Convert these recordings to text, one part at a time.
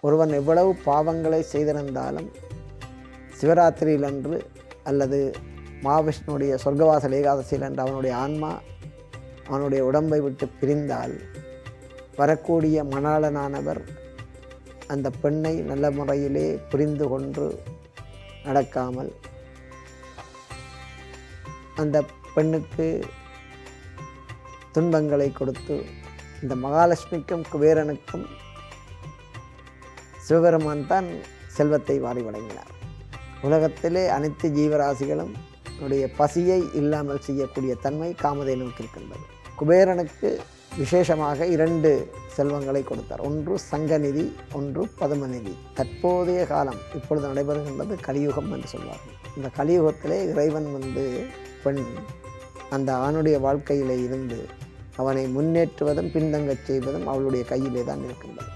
ஒருவன் எவ்வளவு பாவங்களை செய்திருந்தாலும் சிவராத்திரியிலன்று அல்லது மகாவிஷ்ணுடைய சொர்க்கவாசல் ஏகாதசியில் அன்று அவனுடைய ஆன்மா அவனுடைய உடம்பை விட்டு பிரிந்தால் வரக்கூடிய மணாளனானவர் அந்த பெண்ணை நல்ல முறையிலே புரிந்து கொண்டு நடக்காமல் அந்த பெண்ணுக்கு துன்பங்களை கொடுத்து இந்த மகாலட்சுமிக்கும் குபேரனுக்கும் சிவபெருமான் தான் செல்வத்தை வாரி வழங்கினார். உலகத்திலே அனைத்து ஜீவராசிகளும் உடைய பசியை இல்லாமல் செய்யக்கூடிய தன்மை காமதேனுவுக்கு இருக்கின்றது. குபேரனுக்கு விசேஷமாக 2 செல்வங்களை கொடுத்தார். ஒன்று சங்கநிதி, ஒன்று பதுமநிதி. தற்போதைய காலம் இப்பொழுது நடைபெறுகின்றது கலியுகம் என்று சொல்வார்கள். இந்த கலியுகத்திலே இறைவன் பெண் அந்த ஆணுடைய வாழ்க்கையிலே இருந்து அவனை முன்னேற்றுவதும் பின்தங்கச் செய்வதும் அவளுடைய கையிலே தான் இருக்கின்றது.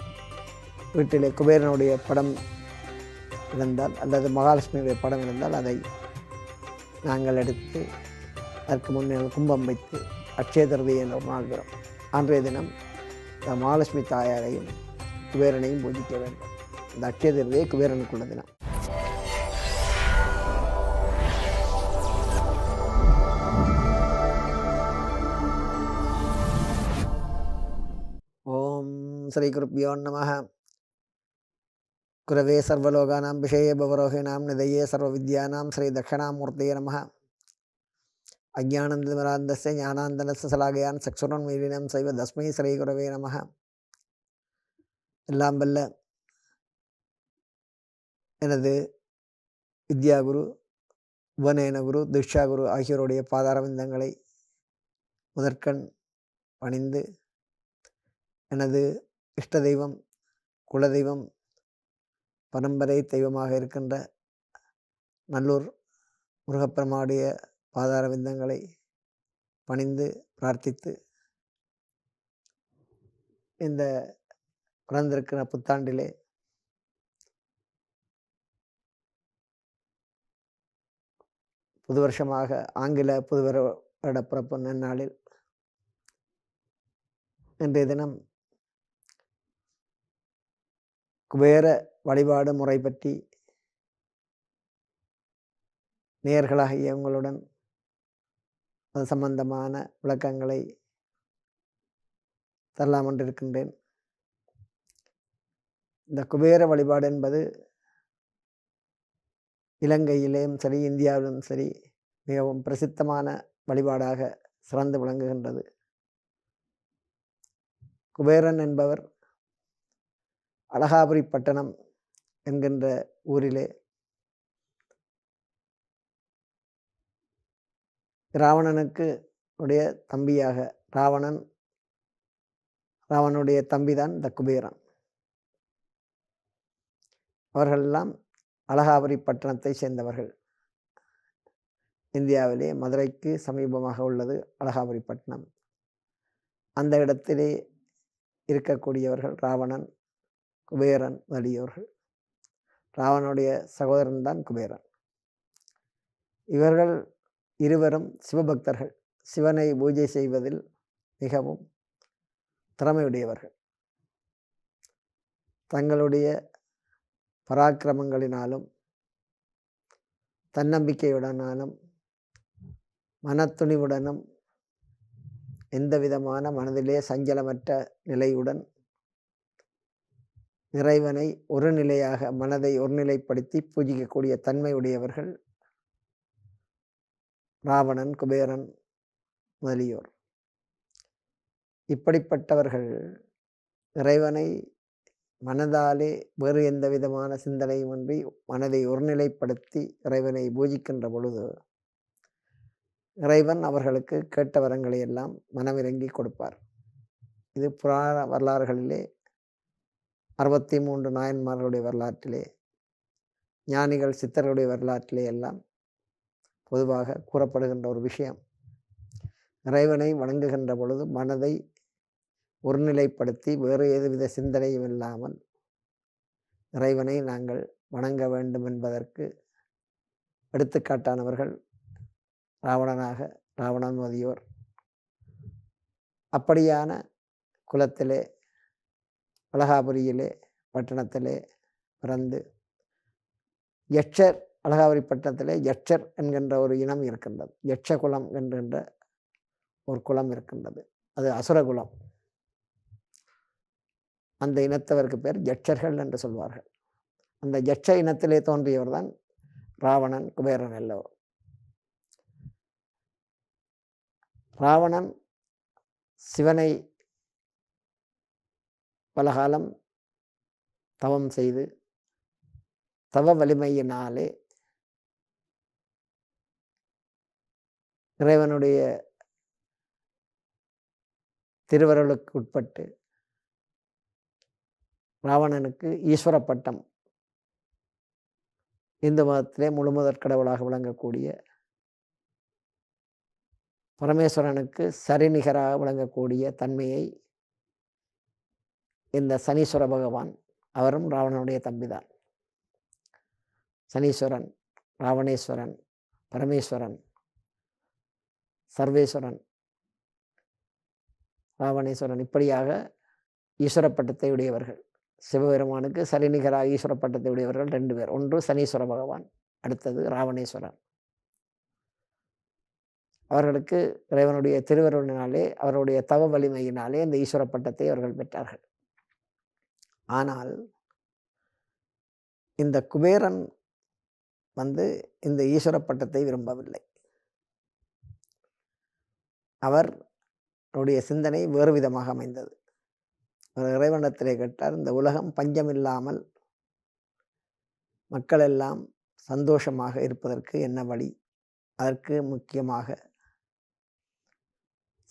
வீட்டிலே குபேரனுடைய படம் இருந்தால் அல்லது மகாலட்சுமியுடைய படம் இருந்தால் அதை நாங்கள் எடுத்து அதற்கு முன்னே கும்பம் வைத்து அட்சய திருதி என்ற ஒரு நாள் வரும். அன்றைய தினம் இந்த மகாலட்சுமி தாயாரையும் குபேரனையும் பூஜிக்க வேண்டும். இந்த அட்சய திருதியை குபேரனுக்குள்ள தினம். ஓம் ஸ்ரீ குருப்யோ நமः. குரவே சர்வலோகானாம் விஷயே பவரோகிணாம் நிதையே சர்வ வித்யானாம் ஸ்ரீ தட்சிணாமூர்த்தியே நமः. அஜ்ஞானந்திமிராந்தஸ்ய ஞானாந்தனஸ்ய சலாகயான் சக்ஷுரன் மீலினம் சைவ தஸ்மை ஸ்ரீ குரவே நமः. எல்லாம் வல்ல எனது வித்யாகுரு, உபநயனகுரு, தீட்சாகுரு ஆகியோருடைய பாதாரவிந்தங்களை முதற்கண் பணிந்து எனது இஷ்ட தெய்வம், குலதெய்வம், பரம்பரை தெய்வமாக இருக்கின்ற நல்லூர் முருகப்பெருமானுடைய பாதாரவிந்தங்களை பணிந்து பிரார்த்தித்து இந்த பிறந்திருக்கிற புத்தாண்டிலே புது வருஷமாக ஆங்கில புது வருட பிறப்பு நன்னாளில் இன்றைய தினம் குபேர வழிபாடு முறை பற்றி நேயர்களாகிய உங்களுடன் அது சம்பந்தமான விளக்கங்களை தரலாம் என்றிருக்கின்றேன். இந்த குபேர வழிபாடு என்பது இலங்கையிலேயும் சரி, இந்தியாவிலும் சரி மிகவும் பிரசித்தமான வழிபாடாக சிறந்து விளங்குகின்றது. குபேரன் என்பவர் அழகாபுரி பட்டணம் என்கின்ற ஊரிலே ராவணனுக்கு உடைய தம்பியாக ராவணனுடைய தம்பிதான் இந்த குபேரன். அவர்களெல்லாம் அழகாபுரி பட்டணத்தை சேர்ந்தவர்கள். இந்தியாவிலே மதுரைக்கு சமீபமாக உள்ளது அழகாபுரி பட்டணம். அந்த இடத்திலே இருக்கக்கூடியவர்கள் ராவணன், குபேரன் முதலியோர்கள். ராவணனுடைய சகோதரன் தான் குபேரன். இவர்கள் இருவரும் சிவபக்தர்கள். சிவனை பூஜை செய்வதில் மிகவும் திறமையுடையவர்கள். தங்களுடைய பராக்கிரமங்களினாலும் தன்னம்பிக்கையுடனாலும் மனத்துணிவுடனும் எந்த விதமான மனதிலே சஞ்சலமற்ற நிலையுடன் இறைவனை ஒரு நிலையாக மனதை ஒருநிலைப்படுத்தி பூஜிக்கக்கூடிய தன்மையுடையவர்கள் ராவணன், குபேரன் முதலியோர். இப்படிப்பட்டவர்கள் இறைவனை மனதாலே வேறு எந்த விதமான சிந்தனையுமின்றி மனதை ஒருநிலைப்படுத்தி இறைவனை பூஜிக்கின்ற பொழுது இறைவன் அவர்களுக்கு கேட்ட வரங்களை எல்லாம் மனமிறங்கி கொடுப்பார். இது புராண வரலாறுகளிலே 63 நாயன்மார்களுடைய வரலாற்றிலே, ஞானிகள் சித்தர்களுடைய வரலாற்றிலே எல்லாம் பொதுவாக கூறப்படுகின்ற ஒரு விஷயம். இறைவனை வணங்குகின்ற பொழுது மனதை ஒருநிலைப்படுத்தி வேறு எதுவித சிந்தனையும் இல்லாமல் இறைவனை நாங்கள் வணங்க வேண்டும் என்பதற்கு எடுத்துக்காட்டானவர்கள் ராவணன் முதலியோர். அப்படியான குலத்திலே அழகாபுரியிலே பட்டணத்திலே பிறந்து யட்சர் அழகாவரி பட்டணத்திலே யட்சர் என்கின்ற ஒரு இனம் இருக்கின்றது. யட்ச குலம் என்கின்ற ஒரு குலம் இருக்கின்றது. அது அசுர குலம். அந்த இனத்தவருக்கு பேர் யட்சர்கள் என்று சொல்வார்கள். அந்த யட்ச இனத்திலே தோன்றியவர் தான் ராவணன், குபேரன் எல்லோரும். ராவணன் சிவனை பலகாலம் தவம் செய்து தவ வலிமையினாலே இறைவனுடைய திருவருளுக்கு உட்பட்டு ராவணனுக்கு ஈஸ்வர பட்டம், இந்து மதத்திலே முழுமுதற் கடவுளாக விளங்கக்கூடிய பரமேஸ்வரனுக்கு சரிநிகராக விளங்கக்கூடிய தன்மையை இந்த சனீஸ்வர பகவான், அவரும் ராவணனுடைய தம்பிதான். சனீஸ்வரன், ராவணேஸ்வரன், பரமேஸ்வரன், சர்வேஸ்வரன், ராவணேஸ்வரன் இப்படியாக ஈஸ்வர பட்டத்தை உடையவர்கள். சிவபெருமானுக்கு சரிநிகராக ஈஸ்வர பட்டத்தை உடையவர்கள் 2 பேர். ஒன்று சனீஸ்வர பகவான், அடுத்தது ராவணேஸ்வரன். அவர்களுக்கு இறைவனுடைய திருவருளினாலே, அவருடைய தவ வலிமையினாலே இந்த ஈஸ்வர பட்டத்தை அவர்கள் பெற்றார்கள். ஆனால் இந்த குபேரன் இந்த ஈஸ்வர பட்டத்தை விரும்பவில்லை. அவருடைய சிந்தனை வேறு விதமாக அமைந்தது. அவர் இறைவனிடத்திலே கேட்டார், இந்த உலகம் பஞ்சமில்லாமல் மக்கள் எல்லாம் சந்தோஷமாக இருப்பதற்கு என்ன வழி? அதற்கு முக்கியமாக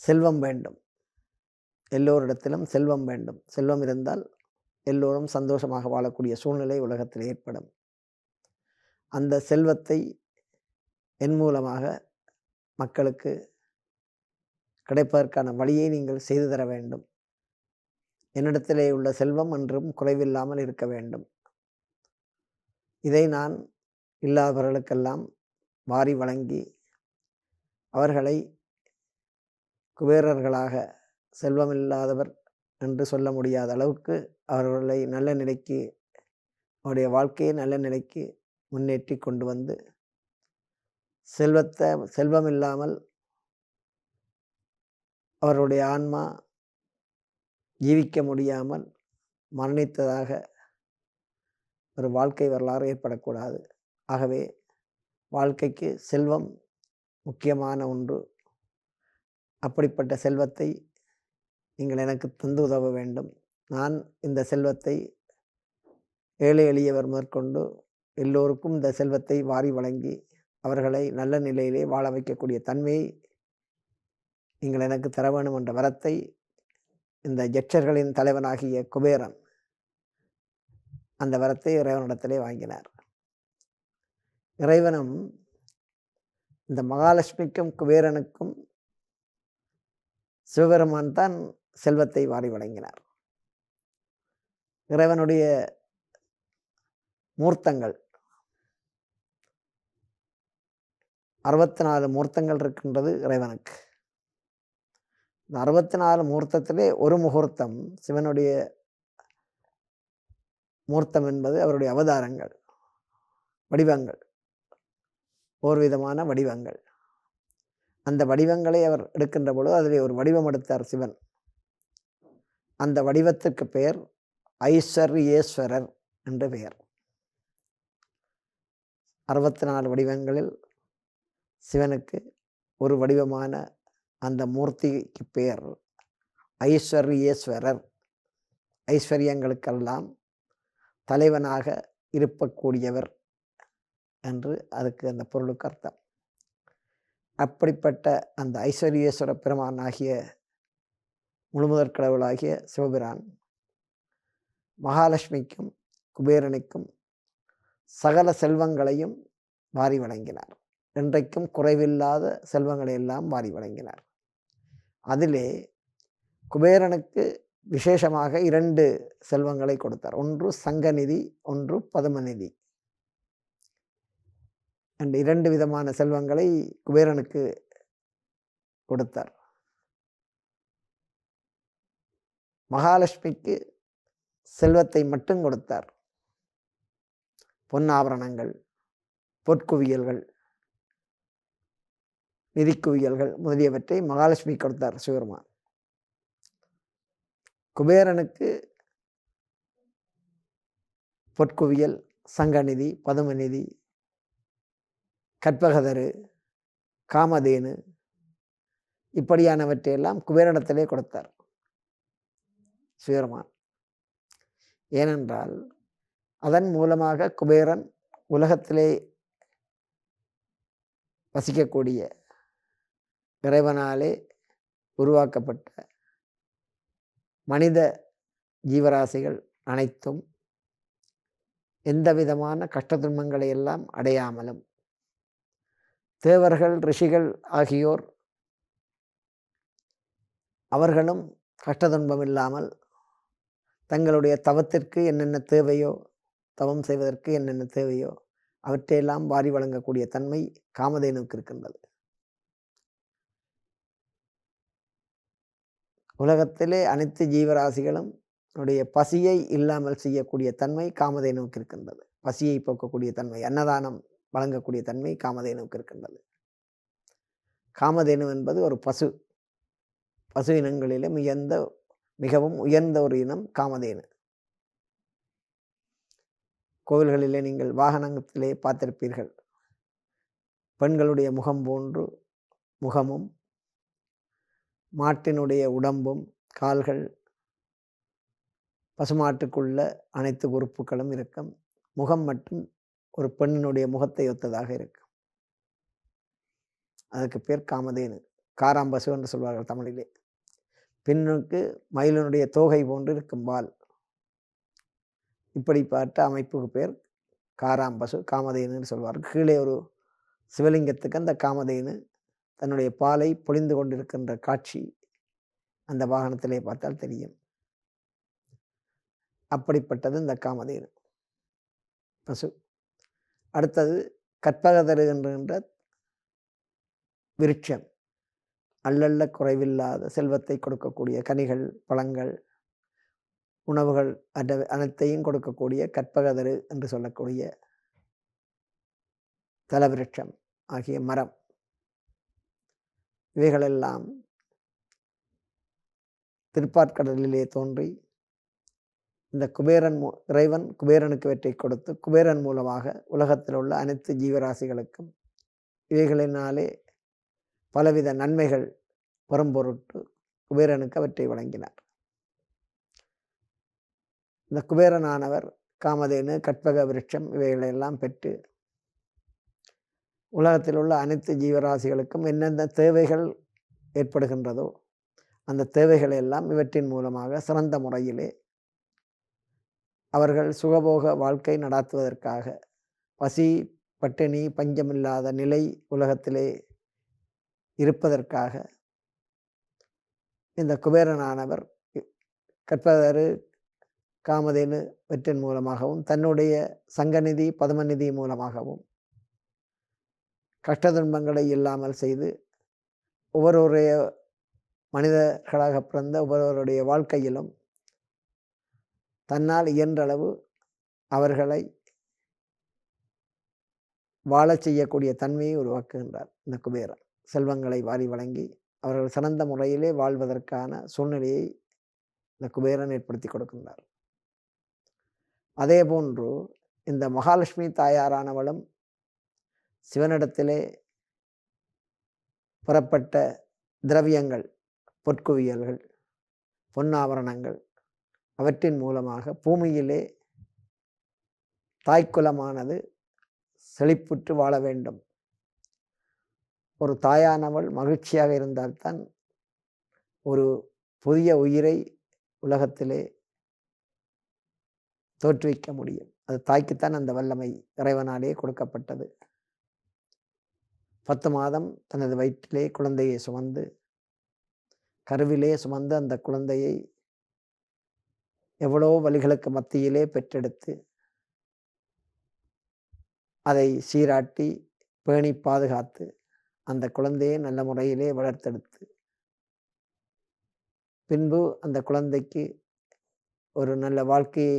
செல்வம் வேண்டும். எல்லோரிடத்திலும் செல்வம் வேண்டும். செல்வம் இருந்தால் எல்லோரும் சந்தோஷமாக வாழக்கூடிய சூழ்நிலை உலகத்தில் ஏற்படும். அந்த செல்வத்தை என் மூலமாக மக்களுக்கு கிடைப்பதற்கான வழியை நீங்கள் செய்து தர வேண்டும். என்னிடத்திலே உள்ள செல்வம் என்றும் குறைவில்லாமல் இருக்க வேண்டும். இதை நான் இல்லாதவர்களுக்கெல்லாம் வாரி வழங்கி அவர்களை குபேரர்களாக, செல்வமில்லாதவர் என்று சொல்ல முடியாத அளவுக்கு அவர்களை நல்ல நிலைக்கு, அவருடைய வாழ்க்கையை நல்ல நிலைக்கு முன்னேற்றி கொண்டு வந்து செல்வம் இல்லாமல் அவருடைய ஆன்மா ஜீவிக்க முடியாமல் மரணித்ததாக ஒரு வாழ்க்கை வரலாறு ஏற்படக்கூடாது. ஆகவே வாழ்க்கைக்கு செல்வம் முக்கியமான ஒன்று. அப்படிப்பட்ட செல்வத்தை நீங்கள் எனக்கு தந்து உதவ வேண்டும். நான் இந்த செல்வத்தை ஏழை எளியவர் மேற்கொண்டு எல்லோருக்கும் இந்த செல்வத்தை வாரி வழங்கி அவர்களை நல்ல நிலையிலே வாழ வைக்கக்கூடிய தன்மையை நீங்கள் எனக்கு தர வேண்டும் என்ற வரத்தை இந்த யட்சர்களின் தலைவனாகிய குபேரன் அந்த வரத்தை இறைவனிடத்திலே வாங்கினார். இறைவனும் இந்த மகாலட்சுமிக்கும் குபேரனுக்கும் சிவபெருமான் தான் செல்வத்தை வாரி வழங்கினார். இறைவனுடைய மூர்த்தங்கள் 64 மூர்த்தங்கள் இருக்கின்றது இறைவனுக்கு. இந்த 64 மூர்த்தத்திலே ஒரு முகூர்த்தம் சிவனுடைய மூர்த்தம் என்பது அவருடைய அவதாரங்கள், வடிவங்கள், ஒரு விதமான வடிவங்கள். அந்த வடிவங்களை அவர் எடுக்கின்ற பொழுது அதிலே ஒரு வடிவம் எடுத்தார் சிவன். அந்த வடிவத்திற்கு பெயர் ஐஸ்வர்யேஸ்வரர் என்று பெயர். 64 வடிவங்களில் சிவனுக்கு ஒரு வடிவமான அந்த மூர்த்திக்கு பெயர் ஐஸ்வர்யேஸ்வரர். ஐஸ்வர்யங்களுக்கெல்லாம் தலைவனாக இருக்கக்கூடியவர் என்று அதுக்கு அந்த பொருளுக்கு அர்த்தம். அப்படிப்பட்ட அந்த ஐஸ்வர்யேஸ்வர பெருமான் ஆகிய முழுமுதற் கடவுளாகிய சிவபிரான் மகாலட்சுமிக்கும் குபேரனுக்கும் சகல செல்வங்களையும் வாரி வழங்கினார். என்றைக்கும் குறைவில்லாத செல்வங்களை எல்லாம் வாரி வழங்கினார். அதிலே குபேரனுக்கு விசேஷமாக 2 செல்வங்களை கொடுத்தார். ஒன்று சங்கநிதி, ஒன்று பதுமநிதி என்ற 2 விதமான செல்வங்களை குபேரனுக்கு கொடுத்தார். மகாலட்சுமிக்கு செல்வத்தை மட்டும் கொடுத்தார். பொன்னாபரணங்கள், பொற்குவியல்கள், நிதிக்குவியல்கள் முதலியவற்றை மகாலட்சுமி கொடுத்தார் சிவபெருமான். குபேரனுக்கு பொற்குவியல், சங்கநிதி, பதுமநிதி, கற்பகதரு, காமதேனு இப்படியானவற்றையெல்லாம் குபேரனிடத்திலே கொடுத்தார் சிவபெருமான். ஏனென்றால் அதன் மூலமாக குபேரன் உலகத்திலே வசிக்கக்கூடிய இறைவனாலே உருவாக்கப்பட்ட மனித ஜீவராசிகள் அனைத்தும் எந்த விதமான கஷ்ட துன்பங்களை எல்லாம் அடையாமலும், தேவர்கள் ரிஷிகள் ஆகியோர் அவர்களும் கஷ்ட துன்பம் இல்லாமல் தங்களுடைய தவத்திற்கு என்னென்ன தேவையோ, தவம் செய்வதற்கு என்னென்ன தேவையோ அவற்றையெல்லாம் வாரி வழங்கக்கூடிய தன்மை காமதேனுக்கு இருக்கின்றது. உலகத்திலே அனைத்து ஜீவராசிகளும் உடைய பசியை இல்லாமல் செய்யக்கூடிய தன்மை காமதேனுக்கு இருக்கின்றது. பசியை போக்கக்கூடிய தன்மை, அன்னதானம் வழங்கக்கூடிய தன்மை காமதேனுக்கு இருக்கின்றது. காமதேனு என்பது ஒரு பசு. பசு இனங்களிலே மிகவும் உயர்ந்த ஒரு இனம் காமதேனு. கோவில்களிலே நீங்கள் வாகனத்திலே பார்த்திருப்பீர்கள். பெண்களுடைய முகம் போன்று முகமும், மாட்டினுடைய உடம்பும், கால்கள், பசுமாட்டுக்குள்ள அனைத்து உறுப்புகளும் இருக்கும். முகம் மட்டும் ஒரு பெண்ணினுடைய முகத்தை ஒத்ததாக இருக்கும். அதுக்கு பேர் காமதேனு. காராம்பசு என்று சொல்வார்கள் தமிழிலே. பெண்ணுக்கு மயிலினுடைய தோகை போன்று இருக்கும் வால். இப்படிப்பட்ட அமைப்புக்கு பேர் காராம்பசு, காமதேனு சொல்வார்கள். கீழே ஒரு சிவலிங்கத்துக்கு அந்த காமதேனு தன்னுடைய பாலை பொழிந்து கொண்டிருக்கின்ற காட்சி அந்த வாகனத்திலே பார்த்தால் தெரியும். அப்படிப்பட்டது இந்த காமதேனு பசு. அடுத்தது கற்பகதரு என்கின்ற விருட்சம். அல்லல்ல குறைவில்லாத செல்வத்தை கொடுக்கக்கூடிய கனிகள், பழங்கள், உணவுகள் அனைத்தையும் கொடுக்கக்கூடிய கற்பகதரு என்று சொல்லக்கூடிய தலவிருட்சம் ஆகிய மரம். இவைகளெல்லாம் திருப்பாற்கடலிலே தோன்றி இந்த இறைவன் குபேரனுக்கு வெற்றி கொடுத்து குபேரன் மூலமாக உலகத்தில் உள்ள அனைத்து ஜீவராசிகளுக்கும் இவைகளினாலே பலவித நன்மைகள் வரும் பொருட்டு குபேரனுக்கு அவற்றை வழங்கினார். இந்த குபேரனானவர் காமதேனு, கற்பக விருட்சம் இவைகளெல்லாம் பெற்று உலகத்தில் உள்ள அனைத்து ஜீவராசிகளுக்கும் என்னென்ன தேவைகள் ஏற்படுகின்றதோ அந்த தேவைகளை எல்லாம் இவற்றின் மூலமாக சிறந்த முறையிலே அவர்கள் சுகபோக வாழ்க்கை நடாத்துவதற்காக, பசி பட்டினி பஞ்சமில்லாத நிலை உலகத்திலே இருப்பதற்காக இந்த குபேரனானவர் கற்பகதரு, காமதேனு வெற்றின் மூலமாகவும் தன்னுடைய சங்கநிதி, பதுமநிதி மூலமாகவும் கஷ்ட துன்பங்களை இல்லாமல் செய்து ஒவ்வொருவருடைய மனிதர்களாக பிறந்த ஒவ்வொருவருடைய வாழ்க்கையிலும் தன்னால் இயன்றளவு அவர்களை வாழச் செய்யக்கூடிய தன்மையை உருவாக்குகின்றார் இந்த குபேரன். செல்வங்களை வாரி வழங்கி அவர்கள் சிறந்த முறையிலே வாழ்வதற்கான சூழ்நிலையை இந்த குபேரன் ஏற்படுத்தி கொடுக்கின்றார். அதே போன்று இந்த மகாலட்சுமி தாயாரானவளும் சிவனிடத்திலே புறப்பட்ட திரவியங்கள், பொற்குவியல்கள், பொன்னாபரணங்கள் அவற்றின் மூலமாக பூமியிலே தாய்க்குலமானது செழிப்புற்று வாழ வேண்டும். ஒரு தாயானவள் மகிழ்ச்சியாக இருந்தால்தான் ஒரு புதிய உயிரை உலகத்திலே தோற்றுவிக்க முடியும். அது தாய்க்குத்தான் அந்த வல்லமை இறைவனாலே கொடுக்கப்பட்டது. 10 மாதம் தனது வயிற்றிலே குழந்தையை சுமந்து, கருவிலே சுமந்து அந்த குழந்தையை எவ்வளோ வலிகளுக்கு மத்தியிலே பெற்றெடுத்து அதை சீராட்டி பேணி பாதுகாத்து அந்த குழந்தையை நல்ல முறையிலே வளர்த்தெடுத்து பின்பு அந்த குழந்தைக்கு ஒரு நல்ல வாழ்க்கையை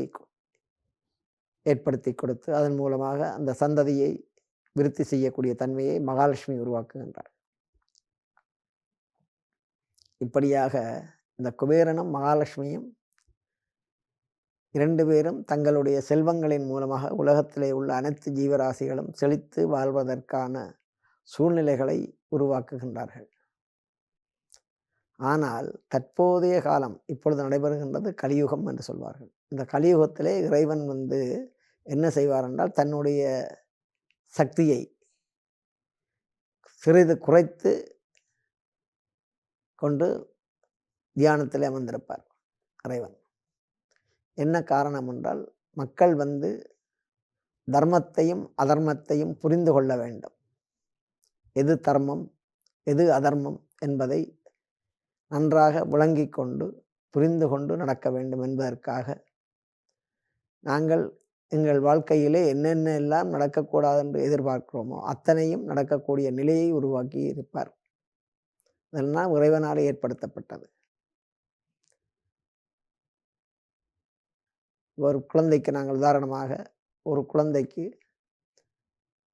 ஏற்படுத்தி கொடுத்து அதன் மூலமாக அந்த சந்ததியை விருத்தி செய்யக்கூடிய தன்மையை மகாலட்சுமி உருவாக்குகின்றார். இப்படியாக இந்த குபேரனும் மகாலட்சுமியும் 2 பேரும் தங்களுடைய செல்வங்களின் மூலமாக உலகத்திலே உள்ள அனைத்து ஜீவராசிகளும் செழித்து வாழ்வதற்கான சூழ்நிலைகளை உருவாக்குகின்றார்கள். ஆனால் தற்போதைய காலம் இப்பொழுது நடைபெறுகின்றது கலியுகம் என்று சொல்வார்கள். இந்த கலியுகத்திலே இறைவன் என்ன செய்வார் என்றால் தன்னுடைய சக்தியை சிறிது குறைத்து கொண்டு தியானத்தில் அமர்ந்திருப்பார் இறைவன். என்ன காரணம் என்றால் மக்கள் தர்மத்தையும் அதர்மத்தையும் புரிந்து கொள்ள வேண்டும். எது தர்மம் எது அதர்மம் என்பதை நன்றாக விளங்கி கொண்டு புரிந்து கொண்டு நடக்க வேண்டும் என்பதற்காக நாங்கள் எங்கள் வாழ்க்கையிலே என்னென்ன எல்லாம் நடக்கக்கூடாது என்று எதிர்பார்க்கிறோமோ அத்தனையும் நடக்கக்கூடிய நிலையை உருவாக்கி இருப்பார். இதெல்லாம் இறைவனால் ஏற்படுத்தப்பட்டது. ஒரு குழந்தைக்கு நாங்கள் உதாரணமாக ஒரு குழந்தைக்கு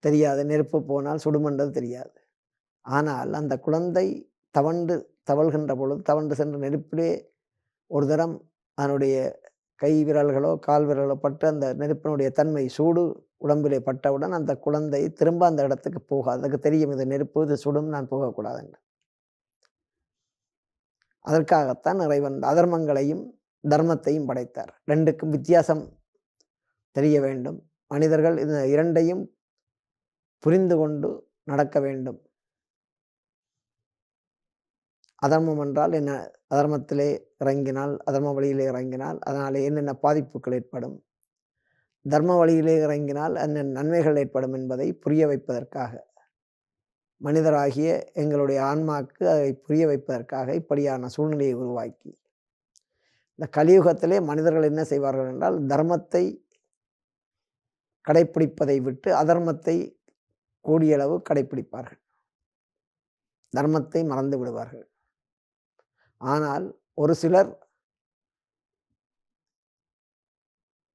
தெரியாது, நெருப்பு போனால் சுடுமன்றது தெரியாது. ஆனால் அந்த குழந்தை தவழ்கின்ற பொழுது தவண்டு சென்ற நெருப்பிலே ஒரு தரம் அதனுடைய கை விரல்களோ கால் விரல்களோ பட்டு அந்த நெருப்பினுடைய தன்மை சூடு உடம்பிலே பட்டவுடன் அந்த குழந்தை திரும்ப அந்த இடத்துக்கு போகாது. அதுக்கு தெரியும் இது நெருப்பு, இது சுடும், நான் போகக்கூடாது என்று. அதற்காகத்தான் இறைவன் அதர்மங்களையும் தர்மத்தையும் படைத்தார். 2க்கும் வித்தியாசம் தெரிய வேண்டும். மனிதர்கள் இந்த 2ஐயும் புரிந்து கொண்டு நடக்க வேண்டும். அதர்மம் என்றால் என்ன? அதர்மத்திலே இறங்கினால், அதர்ம வழியிலே இறங்கினால் அதனாலே என்னென்ன பாதிப்புகள் ஏற்படும், தர்ம வழியிலே இறங்கினால் என்னென்ன நன்மைகள் ஏற்படும் என்பதை புரிய வைப்பதற்காக, மனிதராகிய எங்களுடைய ஆன்மாக்கு அதை புரிய வைப்பதற்காக இப்படியான சூழ்நிலையை உருவாக்கி இந்த கலியுகத்திலே மனிதர்கள் என்ன செய்வார்கள் என்றால் தர்மத்தை கடைப்பிடிப்பதை விட்டு அதர்மத்தை கூடியளவு கடைப்பிடிப்பார்கள். தர்மத்தை மறந்து விடுவார்கள். ஆனால் ஒரு சிலர்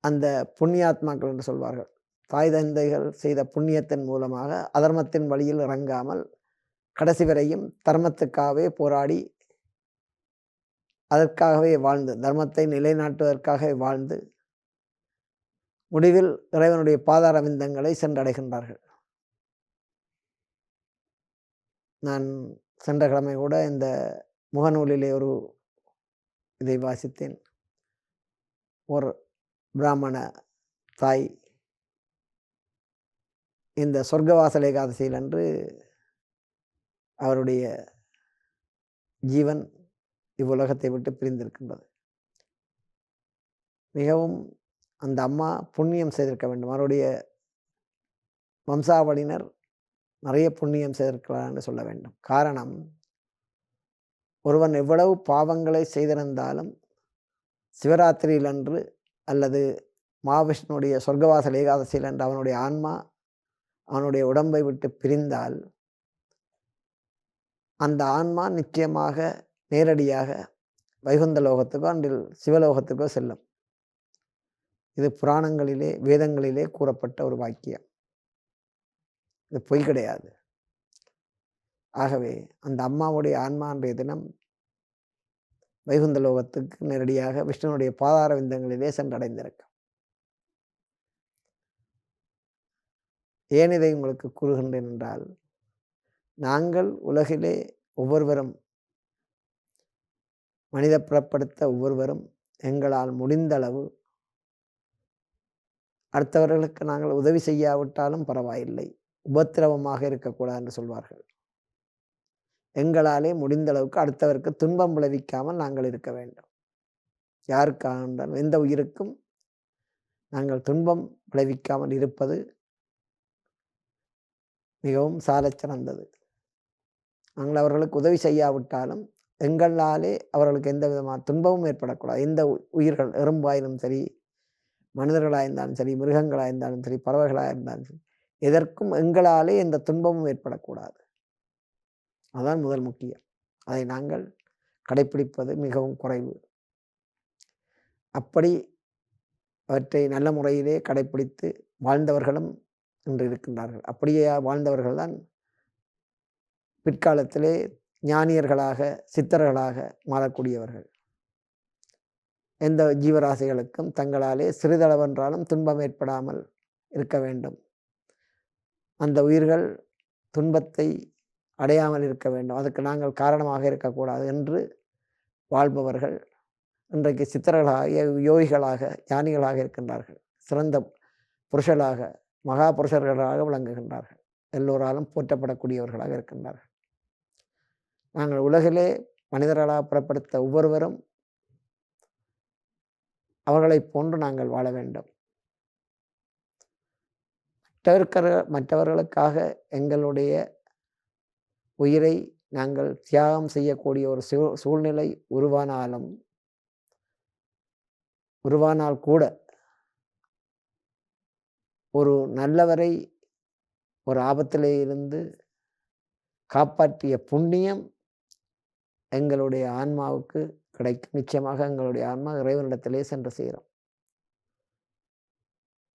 அந்த புண்ணியாத்மாக்கள் என்று சொல்வார்கள், தாய் தந்தைகள் செய்த புண்ணியத்தின் மூலமாக அதர்மத்தின் வழியில் இறங்காமல் கடைசி வரையும் தர்மத்துக்காகவே போராடி அதற்காகவே வாழ்ந்து தர்மத்தை நிலைநாட்டுவதற்காகவே வாழ்ந்து முடிவில் இறைவனுடைய பாதார விந்தங்களை சென்றடைகின்றார்கள். நான் சென்ற கிழமை கூட இந்த முகநூலிலே ஒரு இதை வாசித்தேன். ஒரு பிராமண தாய் இந்த சொர்க்கவாசல் ஏகாதசியில் அன்று அவருடைய ஜீவன் இவ்வுலகத்தை விட்டு பிரிந்திருக்கின்றது. மிகவும் அந்த அம்மா புண்ணியம் செய்திருக்க வேண்டும். அவருடைய வம்சாவளியினர் நிறைய புண்ணியம் செய்திருக்கிறார் என்று சொல்ல வேண்டும். காரணம், ஒருவன் எவ்வளவு பாவங்களை செய்திருந்தாலும் சிவராத்திரியில் அன்று அல்லது மகாவிஷ்ணுடைய சொர்க்கவாசல் ஏகாதசியில் அன்று அவனுடைய ஆன்மா அவனுடைய உடம்பை விட்டு பிரிந்தால் அந்த ஆன்மா நிச்சயமாக நேரடியாக வைகுந்த லோகத்துக்கோ அன்றில் சிவலோகத்துக்கோ செல்லும். இது புராணங்களிலே வேதங்களிலே கூறப்பட்ட ஒரு வாக்கியம். இது பொய் கிடையாது. ஆகவே அந்த அம்மாவுடைய ஆன்மா அன்றைய தினம் வைகுந்த லோகத்துக்கு நேரடியாக விஷ்ணுனுடைய பாதார விந்தங்களிலே சென்றடைந்திருக்கும். ஏன் இதை உங்களுக்கு கூறுகின்றேன் என்றால், நாங்கள் உலகிலே ஒவ்வொருவரும் மனித பிறப்படுத்த ஒவ்வொருவரும் எங்களால் முடிந்தளவு அடுத்தவர்களுக்கு நாங்கள் உதவி செய்யாவிட்டாலும் பரவாயில்லை, உபத்திரவமாக இருக்கக்கூடாது என்று சொல்வார்கள். எங்களாலே முடிந்த அளவுக்கு அடுத்தவருக்கு துன்பம் விளைவிக்காமல் நாங்கள் இருக்க வேண்டும். யாருக்காக எந்த உயிருக்கும் நாங்கள் துன்பம் விளைவிக்காமல் இருப்பது மிகவும் சாலச் சிறந்தது. நாங்கள் அவர்களுக்கு உதவி செய்யாவிட்டாலும் எங்களாலே அவர்களுக்கு எந்த விதமான துன்பமும் ஏற்படக்கூடாது. எந்த உயிர்கள், எறும்பாயினும் சரி, மனிதர்களாக இருந்தாலும் சரி, மிருகங்களாக இருந்தாலும் சரி, பறவைகளாக இருந்தாலும் சரி, எதற்கும் எங்களாலே எந்த துன்பமும் ஏற்படக்கூடாது. அதுதான் முதல் முக்கியம். அதை நாங்கள் கடைப்பிடிப்பது மிகவும் குறைவு. அப்படி அவற்றை நல்ல முறையிலே கடைப்பிடித்து வாழ்ந்தவர்களும் இன்று இருக்கின்றார்கள். அப்படியே வாழ்ந்தவர்கள் தான் பிற்காலத்திலே ஞானியர்களாக சித்தர்களாக மாறக்கூடியவர்கள். எந்த ஜீவராசிகளுக்கும் தங்களாலே சிறிதளவென்றாலும் துன்பம் ஏற்படாமல் இருக்க வேண்டும், அந்த உயிர்கள் துன்பத்தை அடையாமல் இருக்க வேண்டும், அதுக்கு நாங்கள் காரணமாக இருக்கக்கூடாது என்று வாழ்பவர்கள் இன்றைக்கு சித்தர்களாக யோகிகளாக ஞானிகளாக இருக்கின்றார்கள். சிறந்த புருஷர்களாக மகா புருஷர்களாக விளங்குகின்றார்கள். எல்லோராலும் போற்றப்படக்கூடியவர்களாக இருக்கின்றார்கள். நாங்கள் உலகிலே மனிதர்களாக புறப்படுத்த ஒவ்வொருவரும் அவர்களைப் போன்று நாங்கள் வாழ வேண்டும். மற்றவர்களுக்காக எங்களுடைய உயிரை நாங்கள் தியாகம் செய்யக்கூடிய ஒரு சூழ்நிலை உருவானால் கூட ஒரு நல்லவரை ஒரு ஆபத்திலே இருந்து காப்பாற்றிய புண்ணியம் எங்களுடைய ஆன்மாவுக்கு கிடைக்கும். நிச்சயமாக எங்களுடைய ஆன்மா இறைவனிடத்திலே சென்று சேரும்.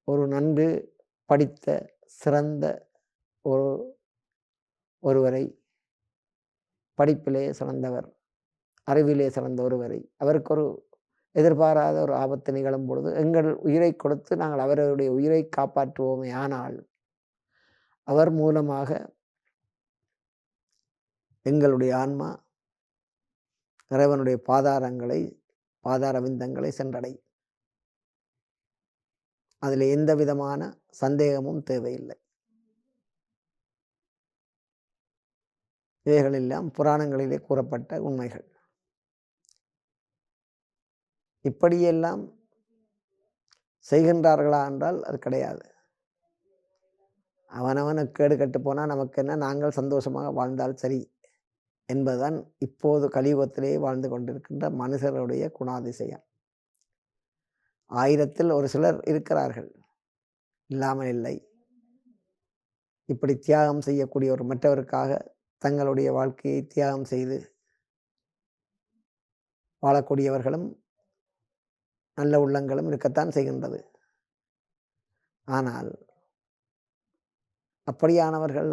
ஒரு நன்கு படித்த சிறந்த ஒருவரை, படிப்பிலே சிறந்தவர், அறிவிலே சிறந்த ஒருவரை, அவருக்கு ஒரு எதிர்பாராத ஒரு ஆபத்து நிகழும் பொழுது எங்கள் உயிரை கொடுத்து நாங்கள் அவருடைய உயிரை காப்பாற்றுவோமே, ஆனால் அவர் மூலமாக எங்களுடைய ஆன்மா இறைவனுடைய பாதார விந்தங்களை சென்றடை. அதில் எந்த விதமான சந்தேகமும் தேவையில்லை. இவைகளெல்லாம் புராணங்களிலே கூறப்பட்ட உண்மைகள். இப்படியெல்லாம் செய்கின்றார்களா என்றால் அது கிடையாது. அவனவனுக்கு கேடு கட்டு போனால் நமக்கு என்ன, நாங்கள் சந்தோஷமாக வாழ்ந்தால் சரி என்பதுதான் இப்போது கலியுகத்திலே வாழ்ந்து கொண்டிருக்கின்ற மனுஷருடைய குணாதிசயம். 1000-ல் ஒரு சிலர் இருக்கிறார்கள், இல்லாமல் இல்லை. இப்படி தியாகம் செய்யக்கூடிய ஒரு மற்றவருக்காக தங்களுடைய வாழ்க்கையை தியாகம் செய்து வாழக்கூடியவர்களும் நல்ல உள்ளங்களும் இருக்கத்தான் செய்கின்றது. ஆனால் அப்படியானவர்கள்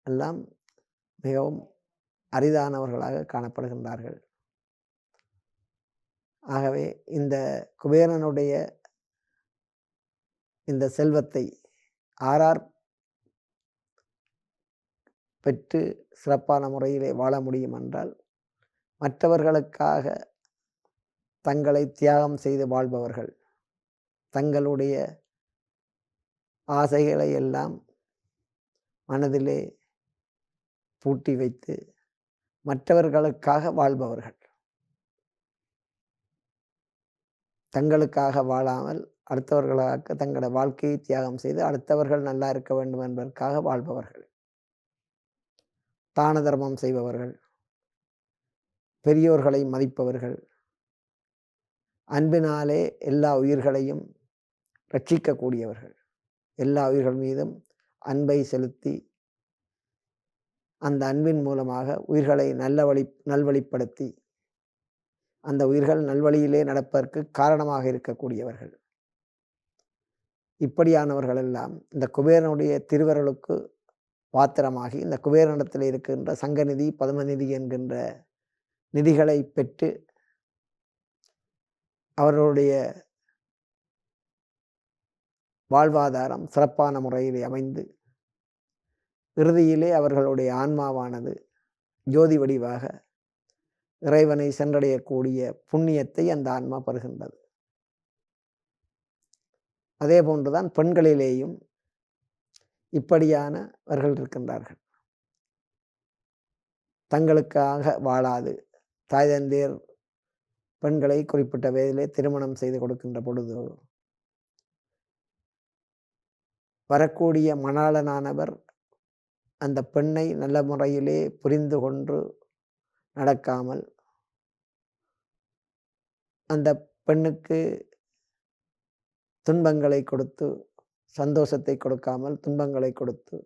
எல்லாம் மிகவும் அரிதானவர்களாக காணப்படுகின்றார்கள். ஆகவே இந்த குபேரனுடைய இந்த செல்வத்தை ஆரார் பெற்று சிறப்பான முறையிலே வாழ முடியும் என்றால் மற்றவர்களுக்காக தங்களை தியாகம் செய்து வாழ்பவர்கள், தங்களுடைய ஆசைகளை எல்லாம் மனதிலே பூட்டி வைத்து மற்றவர்களுக்காக வாழ்பவர்கள், தங்களுக்காக வாழாமல் அடுத்தவர்களாக தங்களோட வாழ்க்கையை தியாகம் செய்து அடுத்தவர்கள் நல்லா இருக்க வேண்டும் என்பதற்காக வாழ்பவர்கள், தான தர்மம் செய்பவர்கள், பெரியோர்களை மதிப்பவர்கள், அன்பினாலே எல்லா உயிர்களையும் ரட்சிக்கக்கூடியவர்கள், எல்லா உயிர்கள் மீதும் அன்பை செலுத்தி அந்த அன்பின் மூலமாக உயிர்களை நல்வழிப்படுத்தி அந்த உயிர்கள் நல்வழியிலே நடப்பதற்கு காரணமாக இருக்கக்கூடியவர்கள். இப்படியானவர்கள் எல்லாம் இந்த குபேரனுடைய திருவருளுக்கு பாத்திரமாகி இந்த குபேரனிடத்தில் இருக்கின்ற சங்கநிதி பதுமநிதி என்கின்ற நிதிகளை பெற்று அவர்களுடைய வாழ்வாதாரம் சிறப்பான முறையிலே அமைந்து இறுதியிலே அவர்களுடைய ஆன்மாவானது ஜோதி வடிவாக இறைவனை சென்றடையக்கூடிய புண்ணியத்தை அந்த ஆன்மா பெறுகின்றது. அதே போன்றுதான் பெண்களிலேயும் இப்படியானவர்கள் இருக்கின்றார்கள். தங்களுக்காக வாழாது தாய் தந்தையர் பெண்களை குறிப்பிட்ட வயதிலே திருமணம் செய்து கொடுக்கின்ற பொழுது வரக்கூடிய மணாளனானவர் அந்த பெண்ணை நல்ல முறையிலே புரிந்து கொண்டு நடக்காமல் அந்த பெண்ணுக்கு துன்பங்களை கொடுத்து சந்தோஷத்தை கொடுக்காமல் துன்பங்களை கொடுத்து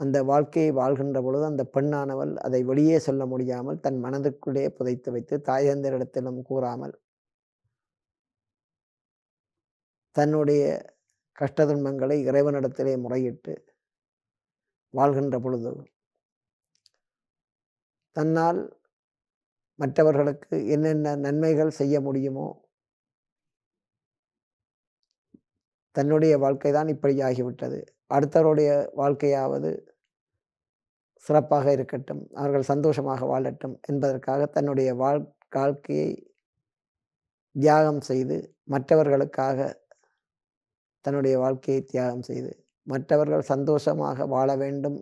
அந்த வாழ்க்கையை வாழ்கின்ற பொழுது அந்த பெண்ணானவள் அதை வெளியே சொல்ல முடியாமல் தன் மனதுக்குள்ளே புதைத்து வைத்து தாய் தந்தையரிடத்திலும் கூறாமல் தன்னுடைய கஷ்ட துன்பங்களை இறைவனிடத்திலே முறையிட்டு வாழ்கின்ற பொழுது தன்னால் மற்றவர்களுக்கு என்னென்ன நன்மைகள் செய்ய முடியுமோ, தன்னுடைய வாழ்க்கை தான் இப்படி ஆகிவிட்டது, அடுத்தவருடைய வாழ்க்கையாவது சிறப்பாக இருக்கட்டும், அவர்கள் சந்தோஷமாக வாழட்டும் என்பதற்காக தன்னுடைய வாழ்க்கையை தியாகம் செய்து மற்றவர்களுக்காக தன்னுடைய வாழ்க்கையை தியாகம் செய்து மற்றவர்கள் சந்தோஷமாக வாழ வேண்டும்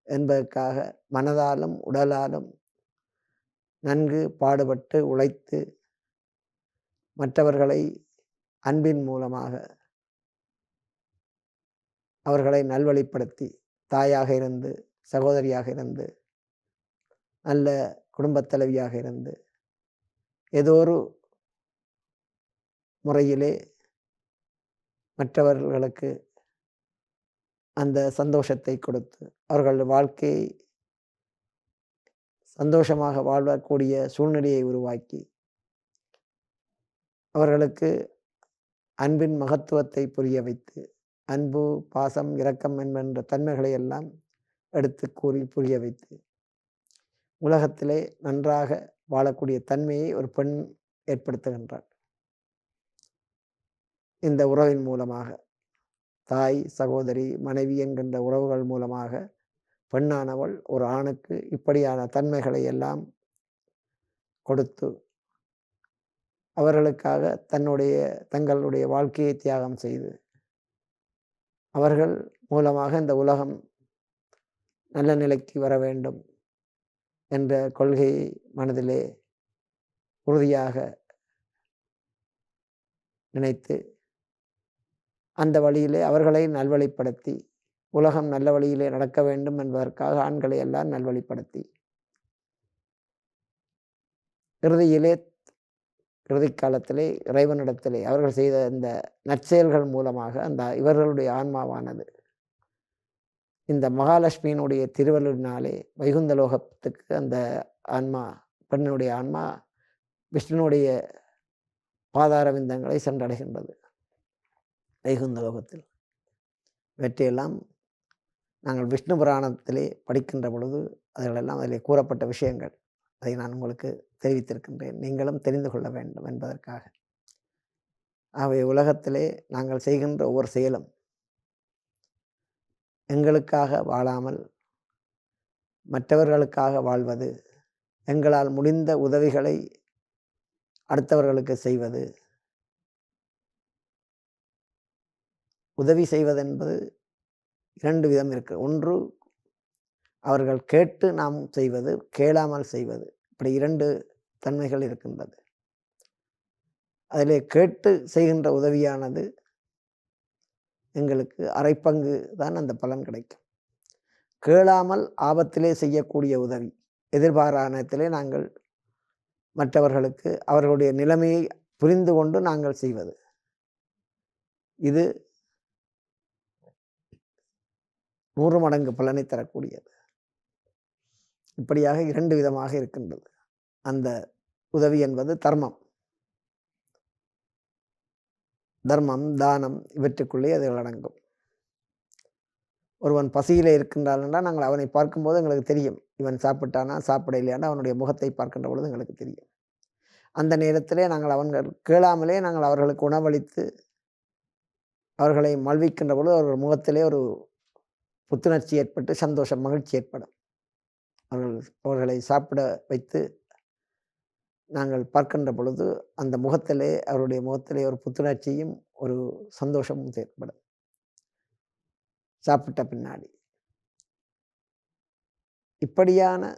என்பதற்காக மனதாலும் உடலாலும் நன்கு பாடுபட்டு உழைத்து மற்றவர்களை அன்பின் மூலமாக அவர்களை நல்வழிப்படுத்தி தாயாக இருந்து, சகோதரியாக இருந்து, நல்ல குடும்பத் தலைவியாக இருந்து ஏதோ ஒரு முறையிலே மற்றவர்களுக்கு அந்த சந்தோஷத்தை கொடுத்து அவர்கள் வாழ்க்கையை சந்தோஷமாக வாழக்கூடிய சூழ்நிலையை உருவாக்கி அவர்களுக்கு அன்பின் மகத்துவத்தை புரிய வைத்து அன்பு, பாசம், இரக்கம் என்கின்ற தன்மைகளை எல்லாம் எடுத்து கூறி புரிய வைத்து உலகத்திலே நன்றாக வாழக்கூடிய தன்மையை ஒரு பெண் ஏற்படுத்துகின்றார். இந்த உறவின் மூலமாக தாய், சகோதரி, மனைவி என்கின்ற உறவுகள் மூலமாக பெண்ணானவள் ஒரு ஆணுக்கு இப்படியான தன்மைகளை எல்லாம் கொடுத்து அவர்களுக்காக தங்களுடைய வாழ்க்கையை தியாகம் செய்து அவர்கள் மூலமாக இந்த உலகம் நல்ல நிலைக்கு வர வேண்டும் என்ற கொள்கையை மனதிலே உறுதியாக நினைத்து அந்த வழியிலே அவர்களை நல்வழிப்படுத்தி உலகம் நல்ல வழியிலே நடக்க வேண்டும் என்பதற்காக ஆண்களை எல்லாம் நல்வழிப்படுத்தி இறுதி காலத்திலே இறைவனிடத்திலே அவர்கள் செய்த இந்த நற்செயல்கள் மூலமாக அந்த இவர்களுடைய ஆன்மாவானது இந்த மகாலட்சுமியினுடைய திருவருளினாலே வைகுந்த லோகத்துக்கு அந்த ஆன்மா, பெண்ணுடைய ஆன்மா விஷ்ணுனுடைய பாதார விந்தங்களை சென்றடைகின்றது வைகுந்த லோகத்தில். இவற்றையெல்லாம் நாங்கள் விஷ்ணு புராணத்திலே படிக்கின்ற பொழுது அதிலெல்லாம் அதிலே கூறப்பட்ட விஷயங்கள், அதை நான் உங்களுக்கு தெரிவித்திருக்கின்றேன், நீங்களும் தெரிந்து கொள்ள வேண்டும் என்பதற்காக. ஆகவே உலகத்திலே நாங்கள் செய்கின்ற ஒவ்வொரு செயலும் எங்களுக்காக வாழாமல் மற்றவர்களுக்காக வாழ்வது, எங்களால் முடிந்த உதவிகளை அடுத்தவர்களுக்கு செய்வது. உதவி செய்வதென்பது 2 விதம் இருக்கு. ஒன்று அவர்கள் கேட்டு நாம் செய்வது, கேளாமல் செய்வது. இப்படி 2 தன்மைகள் இருக்கின்றது. அதிலே கேட்டு செய்கின்ற உதவியானது எங்களுக்கு அரைப்பங்கு தான் அந்த பலன் கிடைக்கும். கேளாமல் ஆபத்திலே செய்யக்கூடிய உதவி, எதிர்பாரானத்திலே நாங்கள் மற்றவர்களுக்கு அவர்களுடைய நிலைமையை புரிந்து கொண்டு நாங்கள் செய்வது, இது 100 மடங்கு பலனை தரக்கூடியது. இப்படியாக 2 விதமாக இருக்கின்றது. அந்த உதவி என்பது தர்மம், தானம் இவற்றுக்குள்ளே அது அடங்கும். ஒருவன் பசியிலே இருக்கின்றான் என்றால் நாங்கள் அவனை பார்க்கும்போது எங்களுக்கு தெரியும், இவன் சாப்பிட்டானா சாப்பிடலையானா அவனுடைய முகத்தை பார்க்கின்ற பொழுது எங்களுக்கு தெரியும். அந்த நேரத்திலே நாங்கள் அவர்கள் கேளாமலே நாங்கள் அவர்களுக்கு உணவளித்து அவர்களை மகிழ்விக்கின்ற பொழுது அவர்கள் முகத்திலே ஒரு புத்துணர்ச்சி ஏற்பட்டு சந்தோஷம், மகிழ்ச்சி ஏற்படும். அவர்களை சாப்பிட வைத்து நாங்கள் பார்க்கின்ற பொழுது அந்த முகத்திலே அவருடைய முகத்திலே ஒரு புத்துணர்ச்சியும் ஒரு சந்தோஷமும் ஏற்படும். சாப்பிட்ட பின்னாடி இப்படியான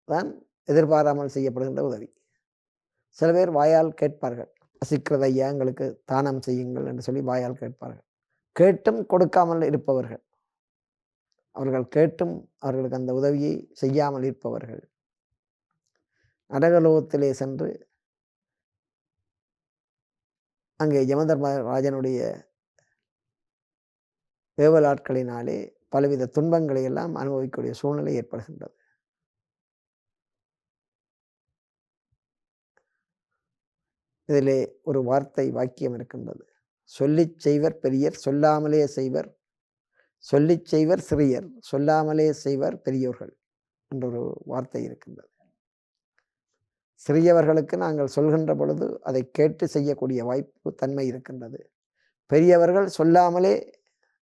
தான் எதிர்பாராமல் செய்யப்படுகின்ற உதவி. சில பேர் வாயால் கேட்பார்கள், பசிக்கிறது ஐயா எங்களுக்கு தானம் செய்யுங்கள் என்று சொல்லி வாயால் கேட்பார்கள். கேட்டும் கொடுக்காமல் இருப்பவர்கள், அவர்கள் கேட்டும் அவர்களுக்கு அந்த உதவியை செய்யாமல் இருப்பவர்கள் நரகலோகத்திலே சென்று அங்கே யமதர்மராஜனுடைய ஏவலாட்களினாலே பலவித துன்பங்களை எல்லாம் அனுபவிக்கக்கூடிய சூழ்நிலை ஏற்படுகின்றது. இதிலே ஒரு வாக்கியம் இருக்கின்றது. சொல்லிச் செய்வர் பெரியர், சொல்லாமலே செய்வர், சொல்லிச் செய்வர் சிறியர், சொல்லாமலே செய்வர் பெரியோர்கள் என்றொரு வார்த்தை இருக்கின்றது. சிறியவர்களுக்கு நாங்கள் சொல்கின்ற பொழுது அதை கேட்டு செய்யக்கூடிய வாய்ப்பு தன்மை இருக்கின்றது. பெரியவர்கள் சொல்லாமலே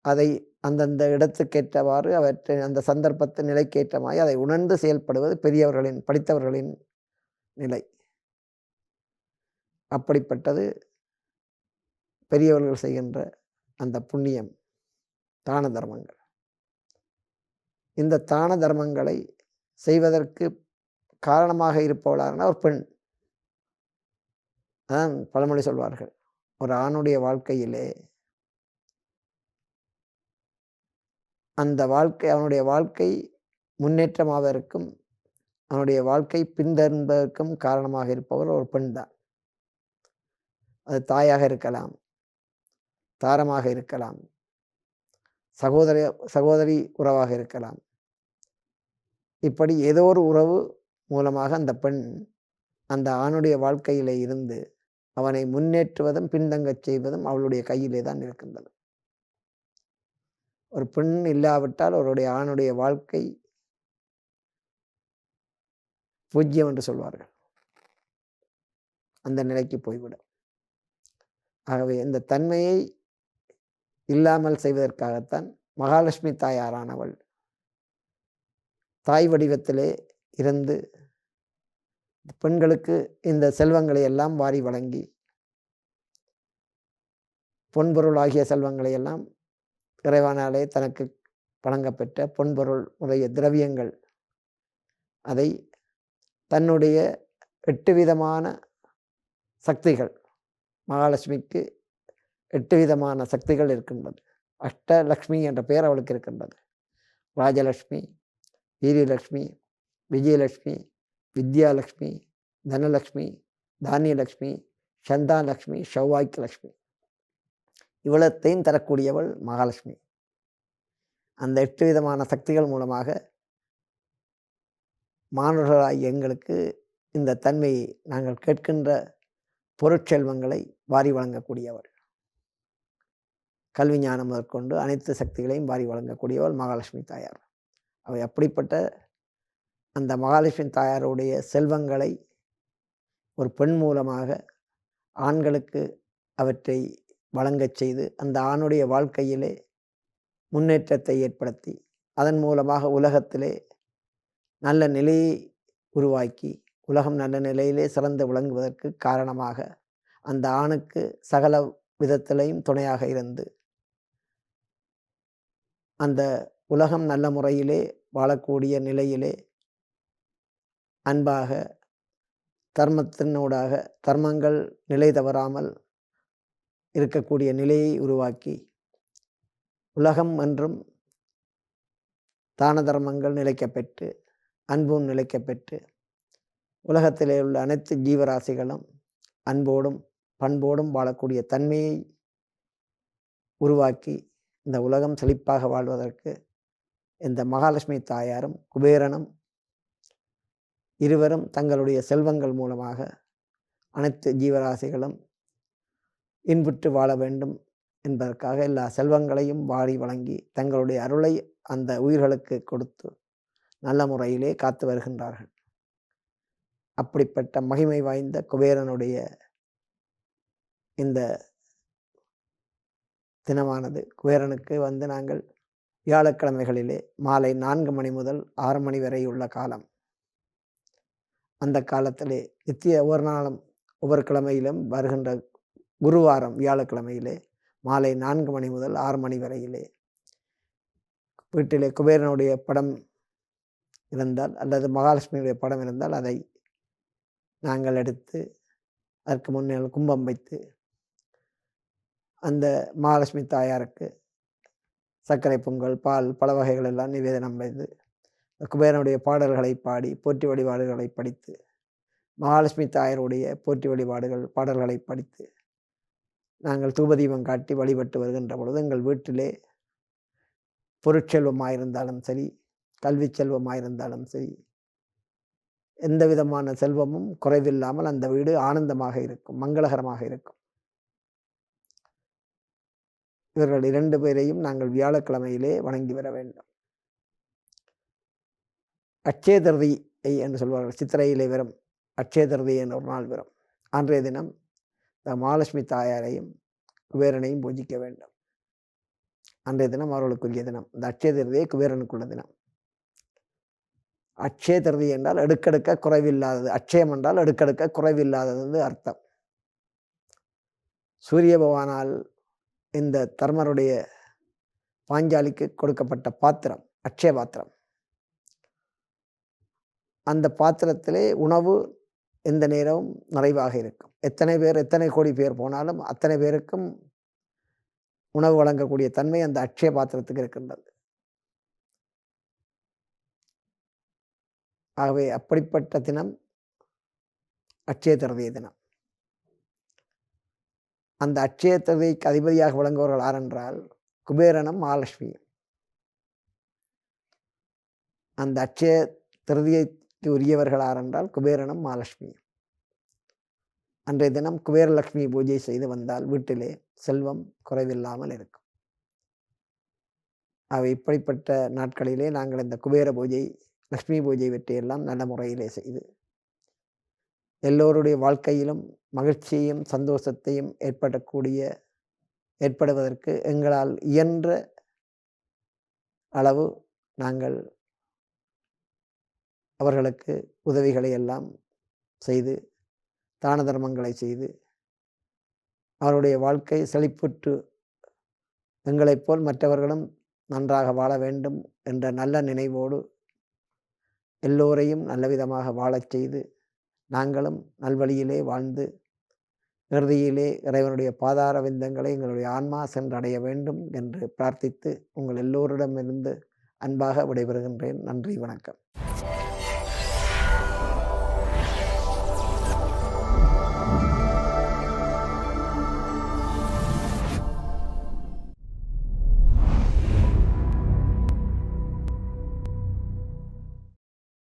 அதை அந்தந்த இடத்துக்கேற்றவாறு அவற்றை அந்த சந்தர்ப்பத்து நிலைக்கேற்றமாய் அதை உணர்ந்து செயல்படுவது பெரியவர்களின் படித்தவர்களின் நிலை. அப்படிப்பட்டது பெரியவர்கள் செய்கின்ற அந்த புண்ணியம், தான தர்மங்கள். இந்த தான தர்மங்களை செய்வதற்கு காரணமாக இருப்பவளான ஒரு பெண். அதான் பழமொழி சொல்வார்கள், ஒரு ஆணுடைய வாழ்க்கையிலே அந்த வாழ்க்கை அவனுடைய வாழ்க்கை முன்னேற்றமாவதற்கும் அவனுடைய வாழ்க்கை பின்தொடர்வதற்கும் காரணமாக இருப்பவர் ஒரு பெண் தான். அது தாயாக இருக்கலாம், தாரமாக இருக்கலாம், சகோதரி உறவாக இருக்கலாம். இப்படி ஏதோ ஒரு உறவு மூலமாக அந்த பெண் அந்த ஆணுடைய வாழ்க்கையிலே இருந்து அவனை முன்னேற்றுவதும் பின்தங்கச் செய்வதும் அவளுடைய கையிலே தான் இருக்கின்றது. ஒரு பெண் இல்லாவிட்டால் அவருடைய ஆணுடைய வாழ்க்கை பூஜ்யம் என்று சொல்வார்கள். அந்த நிலைக்கு போய்விடும். ஆகவே இந்த தன்மையை இல்லாமல் செய்வதற்காகத்தான் மகாலட்சுமி தாயாரானவள் தாய் வடிவத்திலே இருந்து பெண்களுக்கு இந்த செல்வங்களை எல்லாம் வாரி வழங்கி, பொன்பொருள் ஆகிய செல்வங்களை எல்லாம் இறைவனாலே தனக்கு வழங்கப்பெற்ற பொன்பொருள் உடைய திரவியங்கள், அதை தன்னுடைய 8 விதமான சக்திகள், மகாலட்சுமிக்கு 8 விதமான சக்திகள் இருக்கின்றது. அஷ்டலக்ஷ்மி என்ற பெயர் அவளுக்கு இருக்கின்றது. ராஜலக்ஷ்மி, வீரியலக்ஷ்மி, விஜயலக்ஷ்மி, வித்யாலக்ஷ்மி, தனலக்ஷ்மி, தானியலக்ஷ்மி, சந்தாலக்ஷ்மி, சௌவாக்கியலக்ஷ்மி. இவ்வளத்தையும் தரக்கூடியவள் மகாலட்சுமி. அந்த 8 விதமான சக்திகள் மூலமாக மாணவர்களாகிய எங்களுக்கு இந்த தன்மையை, நாங்கள் கேட்கின்ற பொருட்செல்வங்களை வாரி வழங்கக்கூடியவள். கல்வி ஞானம் முதற்கொண்டு அனைத்து சக்திகளையும் வாரி வழங்கக்கூடியவள் மகாலட்சுமி தாயார். அவை அப்படிப்பட்ட அந்த மகாலட்சுமி தாயாருடைய செல்வங்களை ஒரு பெண் மூலமாக ஆண்களுக்கு அவற்றை வழங்கச் செய்து அந்த ஆணுடைய வாழ்க்கையிலே முன்னேற்றத்தை ஏற்படுத்தி அதன் மூலமாக உலகத்திலே நல்ல நிலையை உருவாக்கி உலகம் நல்ல நிலையிலே சிறந்து விளங்குவதற்கு காரணமாக அந்த ஆணுக்கு சகல விதத்திலையும் துணையாக இருந்து அந்த உலகம் நல்ல முறையிலே வாழக்கூடிய நிலையிலே அன்பாக தர்மத்தினூடாக தர்மங்கள் நிலை தவறாமல் இருக்கக்கூடிய நிலையை உருவாக்கி உலகம் என்றும் தான தர்மங்கள் நிலைக்கப்பெற்று அன்பும் நிலைக்கப்பெற்று உலகத்திலே உள்ள அனைத்து ஜீவராசிகளும் அன்போடும் பண்போடும் வாழக்கூடிய தன்மையை உருவாக்கி இந்த உலகம் செழிப்பாக வாழ்வதற்கு இந்த மகாலட்சுமி தாயாரும் குபேரனும் இருவரும் தங்களுடைய செல்வங்கள் மூலமாக அனைத்து ஜீவராசிகளும் இன்புற்று வாழ வேண்டும் என்பதற்காக எல்லா செல்வங்களையும் வாரி வழங்கி தங்களுடைய அருளை அந்த உயிர்களுக்கு கொடுத்து நல்ல முறையிலே காத்து வருகின்றார்கள். அப்படிப்பட்ட மகிமை வாய்ந்த குபேரனுடைய இந்த தினமானது, குபேரனுக்கு நாங்கள் வியாழக்கிழமைகளிலே மாலை 4 மணி முதல் 6 மணி வரை உள்ள காலம். அந்த காலத்திலே ஒவ்வொரு நாளும் ஒவ்வொரு கிழமையிலும் வருகின்ற குருவாரம் வியாழக்கிழமையிலே மாலை 4 மணி முதல் 6 மணி வரையிலே வீட்டிலே குபேரனுடைய படம் இருந்தால் அல்லது மகாலட்சுமியுடைய படம் இருந்தால் அதை நாங்கள் எடுத்து அதற்கு முன்னே கும்பம் வைத்து அந்த மகாலட்சுமி தாயாருக்கு சர்க்கரை பொங்கல், பால், பல வகைகள் எல்லாம் நிவேதனம் செய்து குபேரனுடைய பாடல்களை பாடி போற்றி வழிபாடுகளை படித்து மகாலட்சுமி தாயாருடைய போற்றி வழிபாடுகள் பாடல்களை படித்து நாங்கள் தூபதீபம் காட்டி வழிபட்டு வருகின்ற பொழுது எங்கள் வீட்டிலே பொருட்செல்வமாயிருந்தாலும் சரி, கல்வி செல்வமாயிருந்தாலும் சரி, எந்த விதமான செல்வமும் குறைவில்லாமல் அந்த வீடு ஆனந்தமாக இருக்கும், மங்களகரமாக இருக்கும். இவர்கள் 2 பேரையும் நாங்கள் வியாழக்கிழமையிலே வணங்கி வர வேண்டும். அட்சய திருதியை என்று சொல்வார்கள். சித்திரையிலே வரும் அட்சய திருதி என்ற ஒரு நாள் வரும். அன்றைய தினம் இந்த மகாலட்சுமி தாயாரையும் குபேரனையும் பூஜிக்க வேண்டும். அன்றைய தினம் அவர்களுக்குரிய தினம். இந்த அட்சய திருதியை குபேரனுக்குள்ள தினம். அட்சய திருதி என்றால் எடுக்கெடுக்க குறைவில்லாதது. அட்சயம் என்றால் எடுக்கெடுக்க குறைவில்லாதது அர்த்தம். சூரிய பகவானால் இந்த தர்மருடைய பாஞ்சாலிக்கு கொடுக்கப்பட்ட பாத்திரம் அட்சய பாத்திரம். அந்த பாத்திரத்திலே உணவு எந்த நேரமும் நிறைவாக இருக்கும். எத்தனை கோடி பேர் போனாலும் அத்தனை பேருக்கும் உணவு வழங்கக்கூடிய தன்மை அந்த அட்சய பாத்திரத்துக்கு இருக்கின்றது. ஆகவே அப்படிப்பட்ட தினம் அட்சய திருதிய தினம். அந்த அட்சய திருதிக்கு அதிபதியாக விளங்குவர்கள் யார் என்றால் குபேரனும் மகாலட்சுமியும். அந்த அட்சய திருதியைக்கு உரியவர்கள் யார் என்றால் குபேரனும் மகாலட்சுமியும். அன்றைய தினம் குபேரலட்சுமி பூஜை செய்து வந்தால் வீட்டிலே செல்வம் குறைவில்லாமல் இருக்கும். அவை இப்படிப்பட்ட நாட்களிலே நாங்கள் இந்த குபேர பூஜை லக்ஷ்மி பூஜை வெற்றியெல்லாம் நல்ல முறையிலே செய்து எல்லோருடைய வாழ்க்கையிலும் மகிழ்ச்சியையும் சந்தோஷத்தையும் ஏற்படுவதற்கு எங்களால் இயன்ற அளவு நாங்கள் அவர்களுக்கு உதவிகளை எல்லாம் செய்து தான தர்மங்களை செய்து அவருடைய வாழ்க்கை செழிப்புற்று எங்களைப் போல் மற்றவர்களும் நன்றாக வாழ வேண்டும் என்ற நல்ல நினைவோடு எல்லோரையும் நல்லவிதமாக வாழச் செய்து நாங்களும் நல்வழியிலே வாழ்ந்து இறுதியிலே இறைவனுடைய பாதார விந்தங்களை எங்களுடைய ஆன்மா சென்றடைய வேண்டும் என்று பிரார்த்தித்து உங்கள் எல்லோரிடமிருந்து அன்பாக விடைபெறுகின்றேன். நன்றி, வணக்கம்.